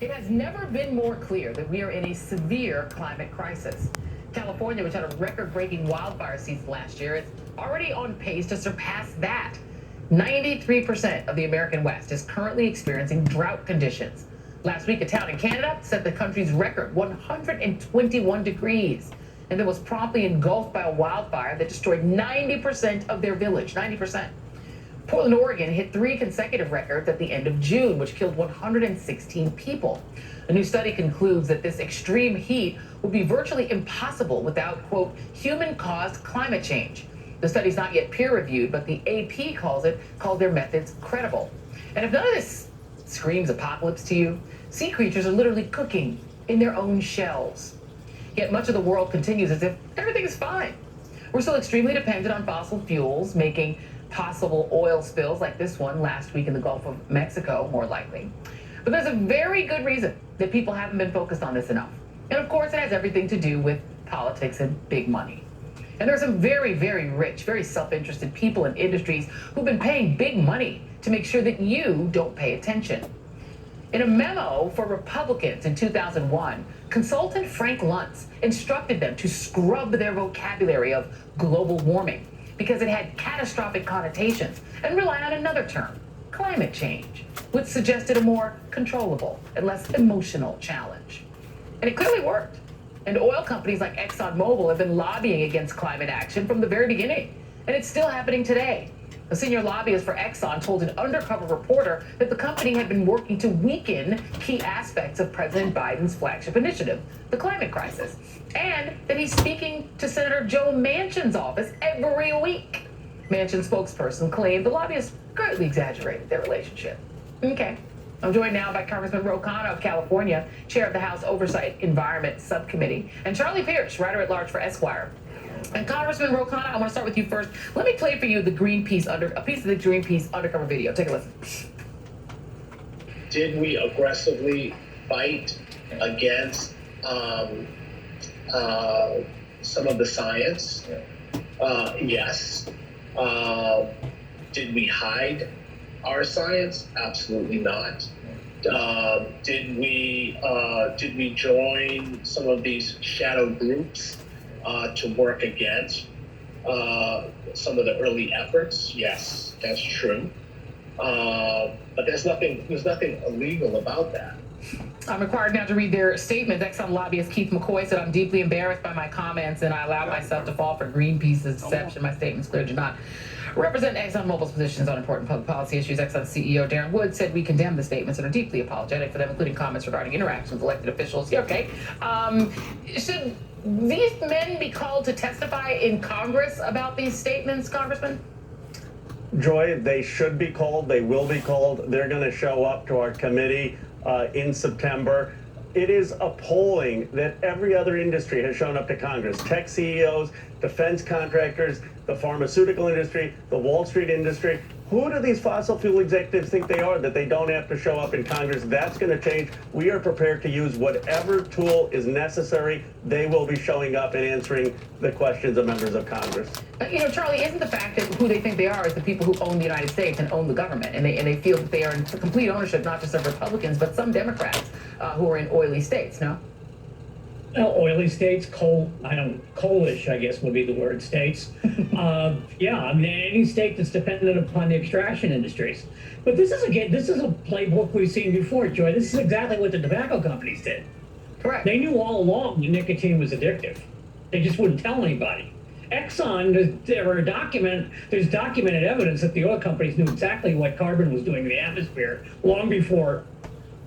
It has never been more clear that we are in a severe climate crisis. California, which had a record-breaking wildfire season last year, is already on pace to surpass that. 93% of the American West is currently experiencing drought conditions. Last week, a town in Canada set the country's record, 121 degrees, and then was promptly engulfed by a wildfire that destroyed 90% of their village, 90%. Portland, Oregon hit 3 consecutive records at the end of June, which killed 116 people. A new study concludes that this extreme heat will be virtually impossible without, quote, human-caused climate change. The study's not yet peer-reviewed, but the AP calls their methods credible. And if none of this screams apocalypse to you, sea creatures are literally cooking in their own shells. Yet much of the world continues as if everything is fine. We're still extremely dependent on fossil fuels, making possible oil spills like this one last week in the Gulf of Mexico more likely. But there's a very good reason that people haven't been focused on this enough. And of course, it has everything to do with politics and big money. And there are some very, very rich, very self-interested people and industries who've been paying big money to make sure that you don't pay attention. In a memo for Republicans in 2001, consultant Frank Luntz instructed them to scrub their vocabulary of global warming because it had catastrophic connotations, and rely on another term, climate change, which suggested a more controllable and less emotional challenge. And it clearly worked. And oil companies like ExxonMobil have been lobbying against climate action from the very beginning. And it's still happening today. A senior lobbyist for Exxon told an undercover reporter that the company had been working to weaken key aspects of President Biden's flagship initiative, the climate crisis, and that he's speaking to Senator Joe Manchin's office every week. Manchin's spokesperson claimed the lobbyists greatly exaggerated their relationship. Okay. I'm joined now by Congressman Ro Khanna of California, chair of the House Oversight Environment Subcommittee, and Charlie Pierce, writer-at-large for Esquire. And Congressman Ro Khanna, I want to start with you first. Let me play for you a piece of the Greenpeace undercover video. Take a listen. Did we aggressively fight against some of the science? Yes. Did we hide our science? Absolutely not. Did we join some of these shadow groups to work against some of the early efforts? Yes, that's true. But there's nothing illegal about that. I'm required now to read their statement. Exxon lobbyist Keith McCoy said, "I'm deeply embarrassed by my comments and I allowed myself to fall for Greenpeace's deception. My statements clearly do not represent ExxonMobil's positions on important public policy issues." Exxon CEO Darren Woods said, "We condemn the statements and are deeply apologetic for them, including comments regarding interactions with elected officials." Yeah, okay. Should these men be called to testify in Congress about these statements, Congressman? Joy, they should be called. They will be called. They're going to show up to our committee in September. It is appalling that every other industry has shown up to Congress. Tech CEOs, defense contractors, the pharmaceutical industry, the Wall Street industry. Who do these fossil fuel executives think they are that they don't have to show up in Congress? That's going to change. We are prepared to use whatever tool is necessary. They will be showing up and answering the questions of members of Congress. You know, Charlie, isn't the fact that who they think they are is the people who own the United States and own the government, and they feel that they are in complete ownership, not just of Republicans, but some Democrats who are in oily states, no? Well, oily states, coalish, I guess would be the word, states. Yeah, I mean, any state that's dependent upon the extraction industries. But this is a playbook we've seen before, Joy. This is exactly what the tobacco companies did. Correct. They knew all along that nicotine was addictive. They just wouldn't tell anybody. Exxon, there's documented evidence that the oil companies knew exactly what carbon was doing in the atmosphere long before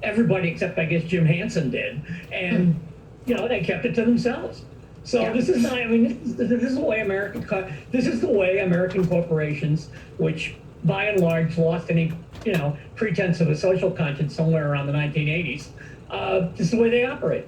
everybody except, I guess, Jim Hansen did. And you know, they kept it to themselves. So yeah. This is not, I mean, this is the way American corporations, which by and large lost any, pretense of a social conscience somewhere around the 1980s, this is the way they operate.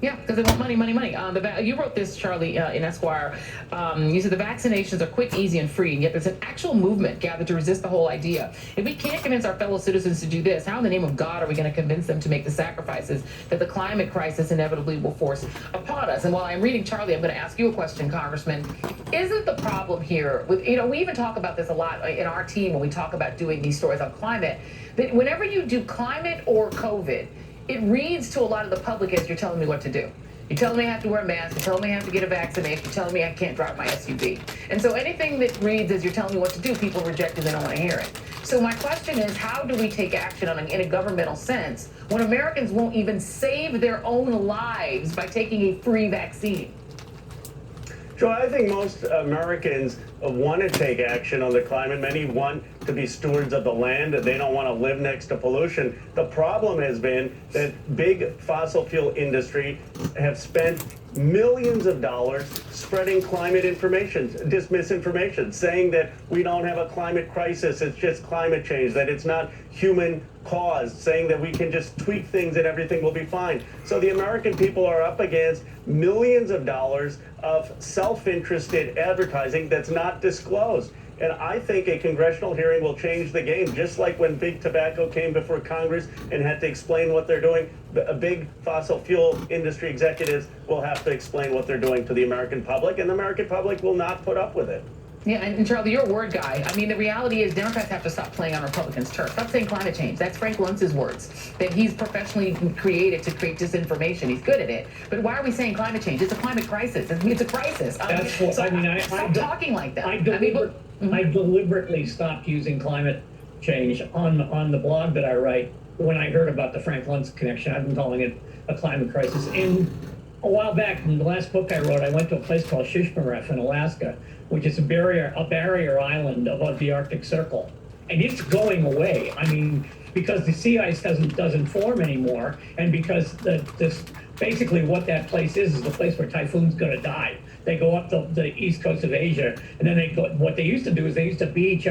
Yeah, because they want money, money, money. You wrote this, Charlie, in Esquire. You said the vaccinations are quick, easy, and free, and yet there's an actual movement gathered to resist the whole idea. If we can't convince our fellow citizens to do this, how in the name of God are we going to convince them to make the sacrifices that the climate crisis inevitably will force upon us? And while I'm reading Charlie, I'm going to ask you a question, Congressman. Isn't the problem here with, we even talk about this a lot in our team when we talk about doing these stories on climate, that whenever you do climate or COVID, it reads to a lot of the public as you're telling me what to do. You're telling me I have to wear a mask. You're telling me I have to get a vaccination. You're telling me I can't drive my SUV. And so anything that reads as you're telling me what to do, people reject it. They don't want to hear it. So my question is, how do we take action in a governmental sense when Americans won't even save their own lives by taking a free vaccine? Joe, I think most Americans want to take action on the climate. Many want to be stewards of the land. They don't want to live next to pollution. The problem has been that big fossil fuel industry have spent millions of dollars spreading climate misinformation, saying that we don't have a climate crisis, it's just climate change, that it's not human caused, saying that we can just tweak things and everything will be fine. So the American people are up against millions of dollars of self-interested advertising that's not disclosed. And I think a congressional hearing will change the game, just like when big tobacco came before Congress and had to explain what they're doing. Big fossil fuel industry executives will have to explain what they're doing to the American public, and the American public will not put up with it. Yeah, and Charlie, you're a word guy. I mean, the reality is Democrats have to stop playing on Republicans' turf. Stop saying climate change. That's Frank Luntz's words, that he's professionally created to create disinformation. He's good at it. But why are we saying climate change? It's a climate crisis. It's a crisis. That's what, Stop talking like that. I deliberately stopped using climate change on the blog that I write. When I heard about the Frank Luntz connection, I've been calling it a climate crisis. In a while back, in the last book I wrote, I went to a place called Shishmaref in Alaska, which is a barrier island above the Arctic Circle, and it's going away. I mean, because the sea ice doesn't form anymore, and because basically what that place is the place where typhoons going to die. They go up the east coast of Asia, and then they go. What they used to do is they used to beat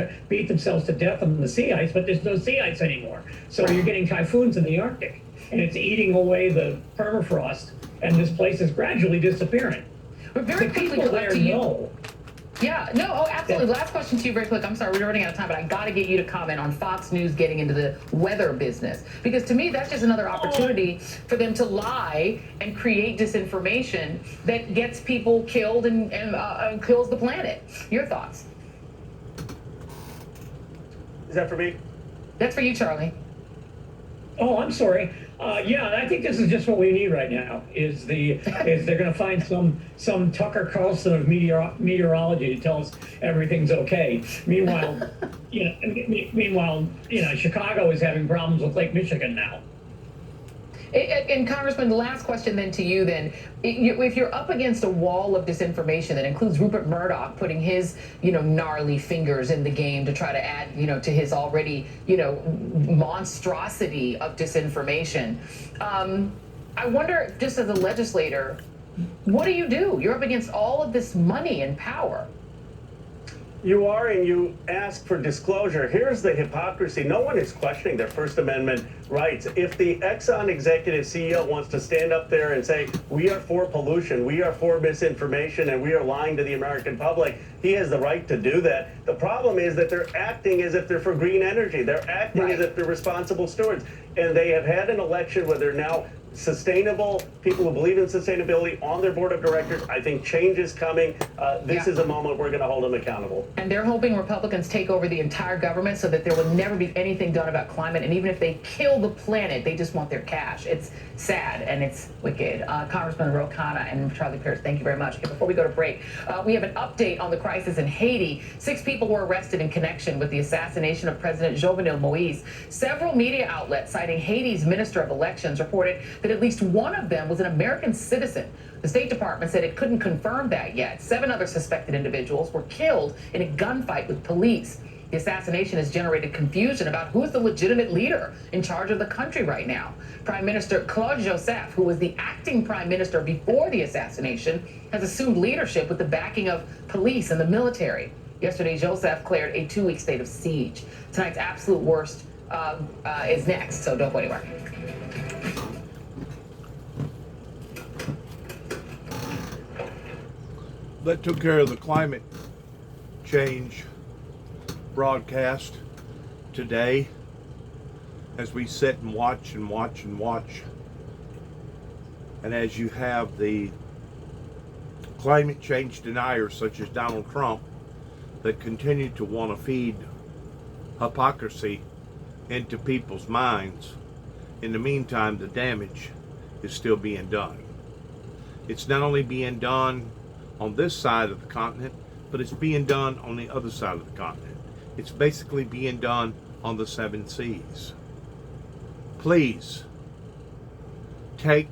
themselves to death on the sea ice, but there's no sea ice anymore. So you're getting typhoons in the Arctic, and it's eating away the permafrost, and this place is gradually disappearing. We're very The quickly people go back there to you. know. Yeah, no, oh, absolutely. Last question to you very quick. I'm sorry, we're running out of time, but I got to get you to comment on Fox News getting into the weather business. Because to me, that's just another opportunity for them to lie and create disinformation that gets people killed and kills the planet. Your thoughts? Is that for me? That's for you, Charlie. Oh, I'm sorry. Yeah, I think this is just what we need right now. Is they're going to find some Tucker Carlson of meteorology to tell us everything's okay. Meanwhile, Chicago is having problems with Lake Michigan now. And Congressman, the last question then to you then, if you're up against a wall of disinformation that includes Rupert Murdoch putting his, gnarly fingers in the game to try to add, to his already, monstrosity of disinformation, I wonder, just as a legislator, what do? You're up against all of this money and power. You are, and you ask for disclosure. Here's the hypocrisy. No one is questioning their First Amendment rights. If the Exxon executive CEO wants to stand up there and say, we are for pollution, we are for misinformation, and we are lying to the American public, he has the right to do that. The problem is that they're acting as if they're for green energy. They're acting as if they're responsible stewards. And they have had an election where they're now sustainable, people who believe in sustainability on their board of directors. I think change is coming. This is a moment we're going to hold them accountable. And they're hoping Republicans take over the entire government so that there will never be anything done about climate. And even if they kill the planet, they just want their cash. It's sad and it's wicked. Congressman Ro Khanna and Charlie Pierce, thank you very much. Okay, before we go to break, we have an update on the crisis in Haiti. 6 people were arrested in connection with the assassination of President Jovenel Moise. Several media outlets citing Haiti's Minister of Elections reported that at least one of them was an American citizen. The State Department said it couldn't confirm that yet. 7 other suspected individuals were killed in a gunfight with police. The assassination has generated confusion about who's the legitimate leader in charge of the country right now. Prime Minister Claude Joseph, who was the acting prime minister before the assassination, has assumed leadership with the backing of police and the military. Yesterday, Joseph declared a 2-week state of siege. Tonight's absolute worst is next, so don't go anywhere. That took care of the climate change broadcast today as we sit and watch and watch and watch. And as you have the climate change deniers such as Donald Trump that continue to want to feed hypocrisy into people's minds, In the meantime, the damage is still being done. It's not only being done on this side of the continent, but it's being done on the other side of the continent. It's basically being done on the 7 seas. Please take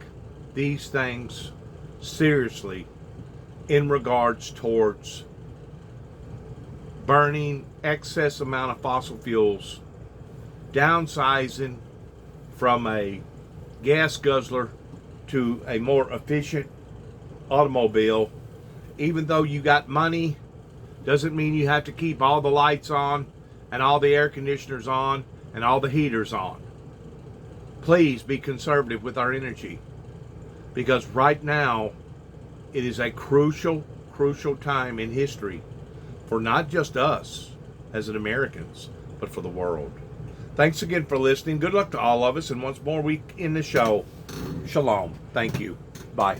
these things seriously in regards towards burning excess amount of fossil fuels, downsizing from a gas guzzler to a more efficient automobile. Even though you got money, doesn't mean you have to keep all the lights on and all the air conditioners on and all the heaters on. Please be conservative with our energy, because right now it is a crucial time in history for not just us as Americans, but for the world. Thanks again for listening. Good luck to all of us. And once more, we end the show. Shalom. Thank you. Bye.